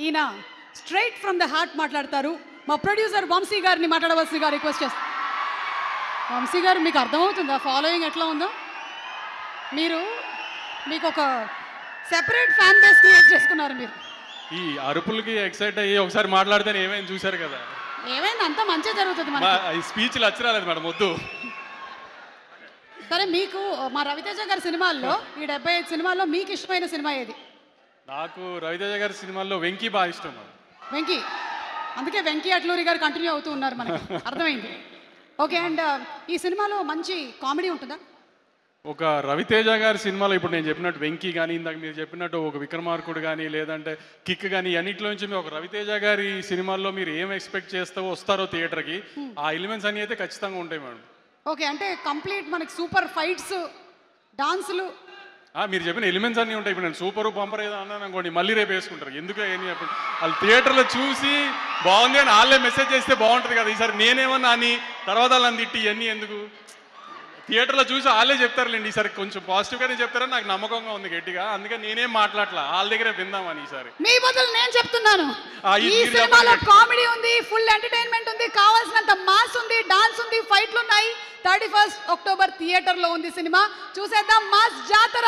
ఈయన straight from the heart మాట్లాడతారు. మా ప్రొడ్యూసర్ వంశీ గారిని మాట్లాడవలసిందిగా రిక్వెస్ట్ చేస్తాను. వంశీ గారు, మీకు అర్థమవుతుందా ఫాలోయింగ్ ఎట్లా ఉందో? మీకు ఒక సెపరేట్ ఫ్యాన్ బేస్ క్రియేట్ చేసుకున్నారు మీరు. ఈ అరుపులకి ఎక్సైట్ అయ్యి ఒకసారి మాట్లాడితే ఏమైంది చూశారు కదా. ఏమైంది, అంతా మంచిగా జరుగుతుంది మనకి. ఈ స్పీచ్లు అచ్చరాలేదు మేడం, వద్దు. సరే, మీకు మా రవితేజ గారి సినిమాల్లో ఈ 75 సినిమాల్లో మీకు ఇష్టమైన సినిమా ఏది? నాకు రవితేజ గారి సినిమాల్లో వెంకీ బాగా ఇష్టం. వెంకీ, అందుకే వెంకీ అట్లూరి గారు కంటిన్యూ అవుతూ ఉన్నారు, మనకి అర్థమైంది. ఓకే, అండ్ ఈ సినిమాలో మంచి కామెడీ ఉంటుందా? ఒక రవితేజ గారి సినిమాలో ఇప్పుడు నేను చెప్పినట్టు వెంకీ కానీ, ఇందాక మీరు చెప్పినట్టు ఒక విక్రమార్కుడు కానీ, లేదంటే కిక్ కానీ, అన్నింటిలోంచి మీరు ఒక రవితేజ గారి సినిమాల్లో మీరు ఏం ఎక్స్పెక్ట్ చేస్తూ వస్తారో థియేటర్కి, ఆ ఎలిమెంట్స్ అన్నీ అయితే ఖచ్చితంగా ఉంటాయి మేడం. ఓకే, అంటే కంప్లీట్ మనకి సూపర్ ఫైట్స్, డాన్సులు, మీరు చెప్పిన ఎలిమెంట్స్ అన్నీ ఉంటాయి. ఇప్పుడు నేను సూపర్ బంపర్ ఏదో అన్నాను అనుకోండి, మళ్ళీ రేపు వేసుకుంటారు. ఎందుకు ఏమి చెప్పండి, వాళ్ళు థియేటర్లో చూసి బాగుంది అని వాళ్ళే మెసేజ్ చేస్తే బాగుంటుంది కదా. ఈసారి నేనేమన్నా అని తర్వాత వాళ్ళని తిట్టి ఇవన్నీ ఎందుకు, థియేటర్లో చూసి వాళ్ళే చెప్తారులేండి. ఈసారి కొంచెం పాజిటివ్గానే చెప్తారని నాకు నమ్మకంగా ఉంది గట్టిగా. అందుకే నేనేం మాట్లాడలా, వాళ్ళ దగ్గరే విందామని. ఈసారి మీ బదులు నేను చెప్తున్నాను, ఈ సినిమాలో కామెడీ ఉంది, ఫుల్ ఎంటర్టైన్మెంట్ ఉంది, కావాల్సినంత మాస్ ఉంది, డాన్స్ ఉంది, ఫైట్లు ఉన్నాయి. 31 అక్టోబర్ థియేటర్లో ఉంది సినిమా, చూసేద్దాం మాస్ జాతర.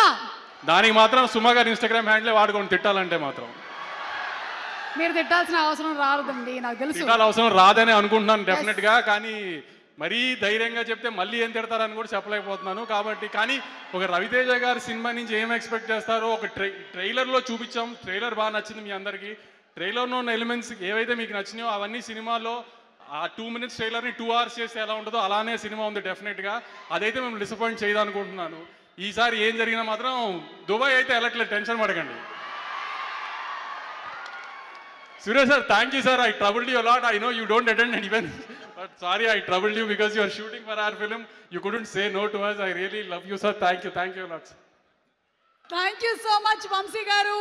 దానికి మాత్రం సుమా గారి ఇన్స్టాగ్రామ్ హ్యాండ్లే వాడుకొని తిట్టాలంటే మాత్రం మీరు తిట్టాల్సిన అవసరం రాదండి, నాకు తెలుసు. తిట్టాల అవసరం రాదని అనుకుంటున్నాను డెఫినెట్గా. కానీ మరీ ధైర్యంగా చెప్తే మళ్ళీ ఏం తిడతారని కూడా చెప్పలేకపోతున్నాను. కాబట్టి కానీ ఒక రవితేజ గారి సినిమా నుంచి ఏం ఎక్స్పెక్ట్ చేస్తారో ఒక ట్రైలర్లో చూపించాం. ట్రైలర్ బాగా నచ్చింది మీ అందరికీ. ట్రైలర్లో ఉన్న ఎలిమెంట్స్ ఏవైతే మీకు నచ్చినాయో అవన్నీ సినిమాలో ఆ 2 minutes ట్రైలర్ని 2 hours చేస్తే ఎలా ఉంటుందో అలానే సినిమా ఉంది డెఫినెట్గా. అదైతే మేము డిసప్పాయింట్ చేయదనుకుంటున్నాను. ఈసారి ఏం జరిగినా మాత్రం దుబాయ్ అయితే వెళ్ళట్లేదు, టెన్షన్ పడకండి. Suresh sir, thank you sir. I troubled you a lot. I know you don't attend an event, but sorry I troubled you because you are shooting for our film. You couldn't say no to us. I really love you sir. Thank you a lot. Thank you so much Vamshi గారు.